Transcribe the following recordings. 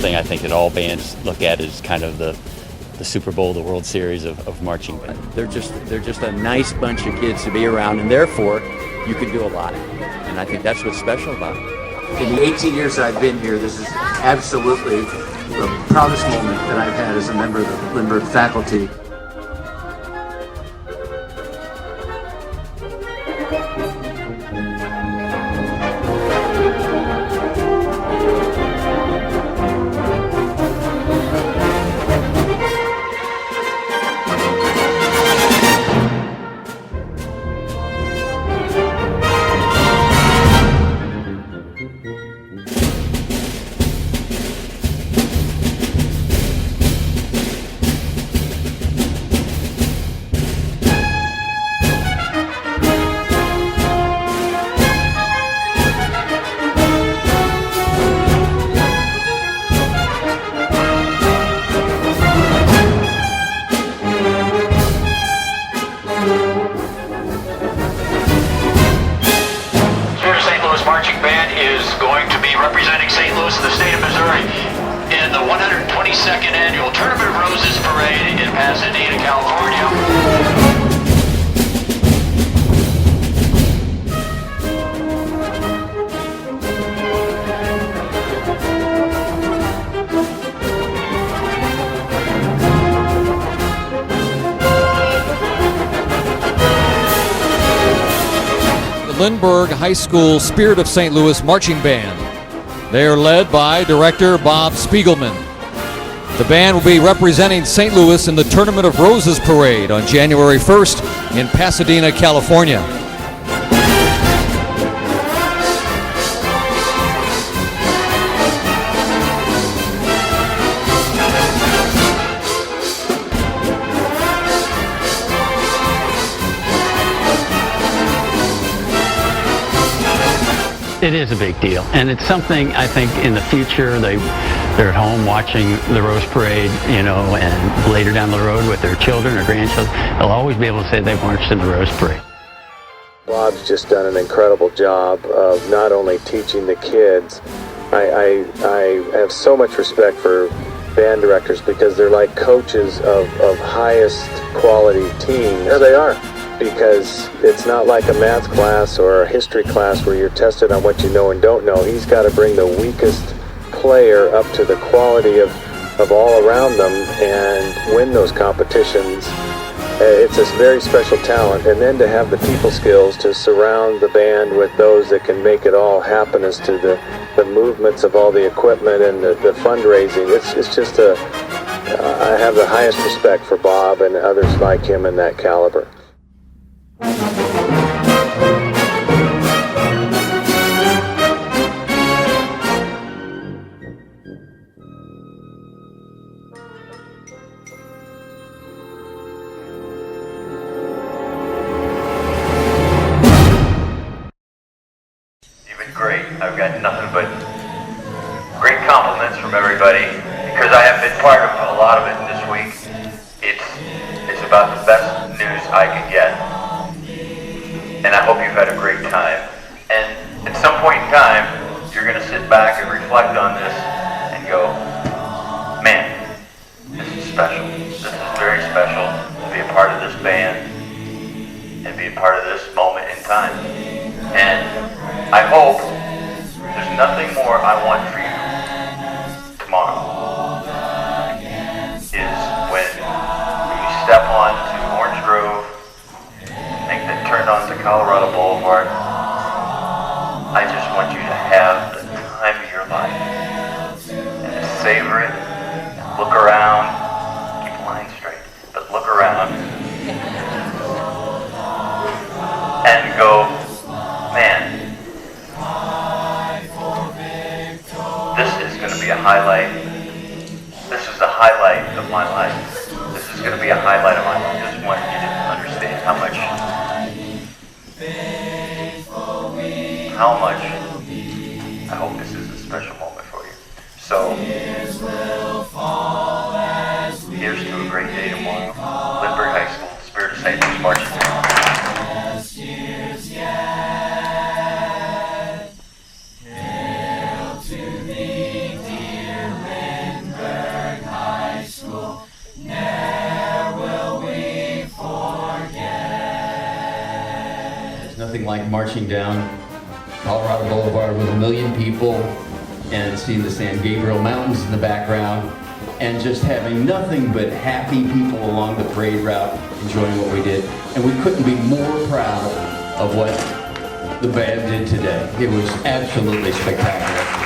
something I think that all bands look at as kind of the Super Bowl, the World Series of marching band. They're just a nice bunch of kids to be around, and therefore you can do a lot. And I think that's what's special about it. In the 18 years that I've been here, this is absolutely the proudest moment that I've had as a member of the Lindbergh faculty. Marching Band is going to be representing St. Louis and the state of Missouri in the 122nd Annual Tournament of Roses Parade in Pasadena, California. Lindbergh High School Spirit of St. Louis Marching Band. They are led by director Bob Spiegelman. The band will be representing St. Louis in the Tournament of Roses Parade on January 1st in Pasadena, California. It is a big deal, and it's something I think in the future they're at home watching the Rose Parade, you know, and later down the road with their children or grandchildren, they'll always be able to say they've marched in the Rose Parade. Bob's just done an incredible job of not only teaching the kids. I have so much respect for band directors because they're like coaches of highest quality teams. There they are. Because it's not like a math class or a history class where you're tested on what you know and don't know. He's got to bring the weakest player up to the quality of all around them and win those competitions. It's a very special talent. And then to have the people skills to surround the band with those that can make it all happen as to the movements of all the equipment and the fundraising. It's just I have the highest respect for Bob and others like him in that caliber. You've been great. I've got nothing but great compliments from everybody because I have been part of a lot of it this week. It's about the best news I could get. And I hope you've had a great time. And at some point in time, you're going to sit back and reflect on this and go, man, this is special. This is very special to be a part of this band and be a part of this moment in time. And I hope there's nothing more I want for you tomorrow is when you step on to Orange Grove, that turned onto Colorado Boulevard. I just want you to have the time of your life and to savor it, look around, keep the line straight, but look around and go, man, this is going to be a highlight. This is the highlight of my life. This is going to be a highlight of my life. I just want you to understand how much I hope this is a special moment for you. So, here's to a great day tomorrow. Lindbergh High School, Spirit of St. Louis Marching Band. Hail to thee, dear land. Nothing like marching down Colorado Boulevard with 1 million people and seeing the San Gabriel Mountains in the background and just having nothing but happy people along the parade route enjoying what we did. And we couldn't be more proud of what the band did today. It was absolutely spectacular.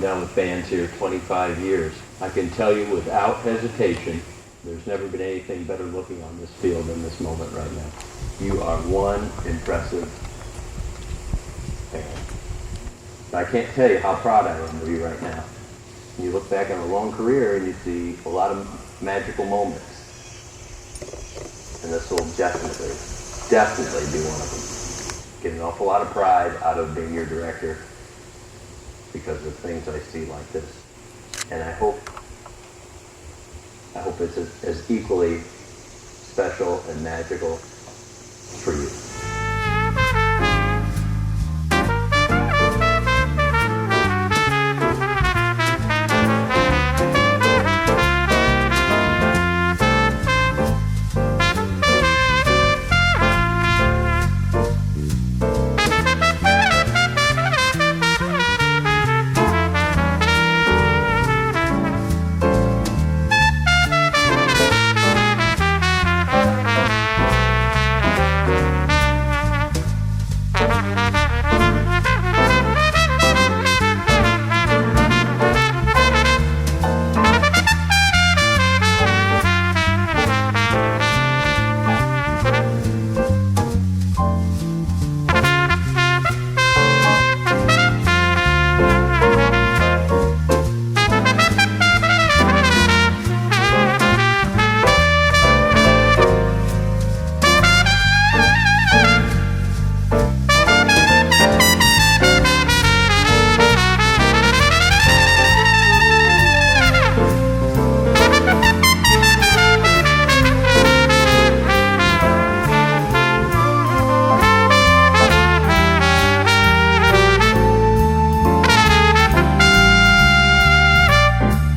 Down with bands here 25 years. I can tell you without hesitation, there's never been anything better looking on this field than this moment right now. You are one impressive band. I can't tell you how proud I am of you right now. You look back on a long career and you see a lot of magical moments. And this will definitely be one of them. Get an awful lot of pride out of being your director because of things I see like this. And I hope it's as equally special and magical for you.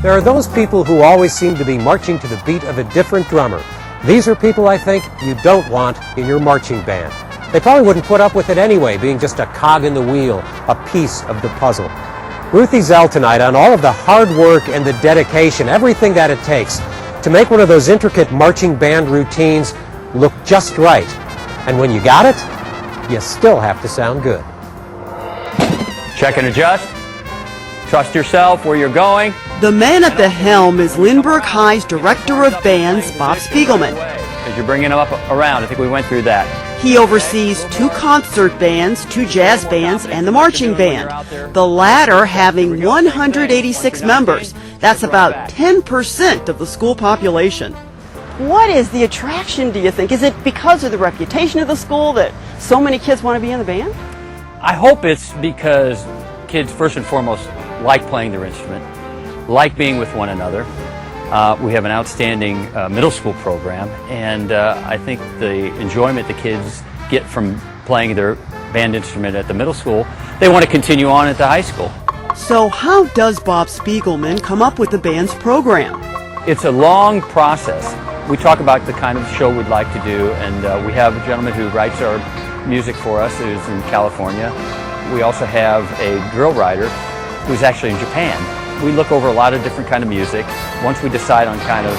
There are those people who always seem to be marching to the beat of a different drummer. These are people, I think, you don't want in your marching band. They probably wouldn't put up with it anyway, being just a cog in the wheel, a piece of the puzzle. Ruthie Zell tonight on all of the hard work and the dedication, everything that it takes to make one of those intricate marching band routines look just right. And when you got it, you still have to sound good. Check and adjust. Trust yourself where you're going. The man at the helm is Lindbergh High's Director of Bands, Bob Spiegelman. As you're bringing them up around, I think we went through that. He oversees 2 concert bands, 2 jazz bands, and the marching band, the latter having 186 members. That's about 10% of the school population. What is the attraction, do you think? Is it because of the reputation of the school that so many kids want to be in the band? I hope it's because kids, first and foremost, like playing their instrument, like being with one another. We have an outstanding middle school program, and I think the enjoyment the kids get from playing their band instrument at the middle school, they want to continue on at the high school. So how does Bob Spiegelman come up with the band's program? It's a long process. We talk about the kind of show we'd like to do, and we have a gentleman who writes our music for us who's in California. We also have a drill writer who's actually in Japan. We look over a lot of different kind of music. Once we decide on kind of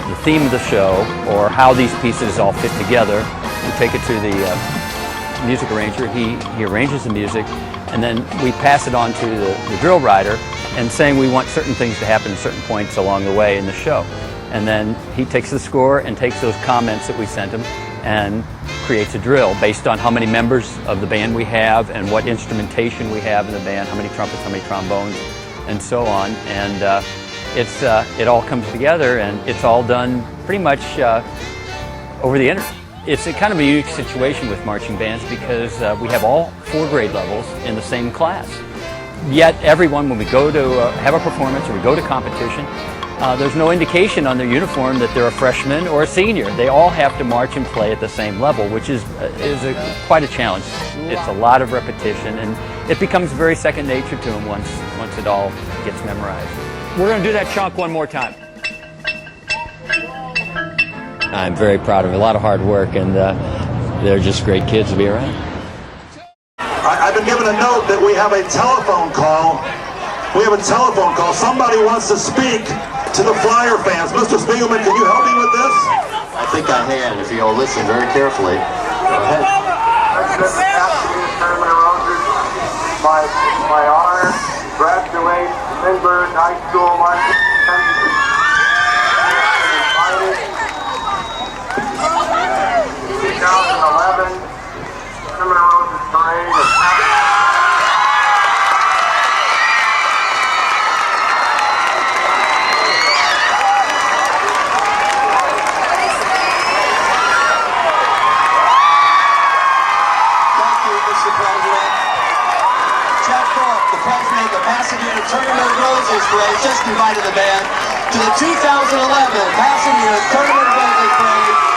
the theme of the show or how these pieces all fit together, we take it to the music arranger. He arranges the music, and then we pass it on to the drill writer and saying we want certain things to happen at certain points along the way in the show. And then he takes the score and takes those comments that we sent him and creates a drill based on how many members of the band we have and what instrumentation we have in the band, how many trumpets, how many trombones, and so on. And it all comes together, and it's all done pretty much over the internet. It's a kind of a unique situation with marching bands because we have all 4 grade levels in the same class. Yet everyone, when we go to have a performance or we go to competition, there's no indication on their uniform that they're a freshman or a senior. They all have to march and play at the same level, which is quite a challenge. It's a lot of repetition, and it becomes very second nature to them once it all gets memorized. We're going to do that chunk one more time. I'm very proud of it. A lot of hard work, and they're just great kids to be around. I've been given a note that we have a telephone call. Somebody wants to speak to the Flyer fans. Mr. Spiegelman, can you help me with this? I think I can, if you'll listen very carefully. Go ahead. My honor, graduate Lindbergh High School marching band. 2011 Criminal Roses Parade. Pasadena Tournament of Roses Parade just invited the band to the 2011 Pasadena Tournament of Roses Parade.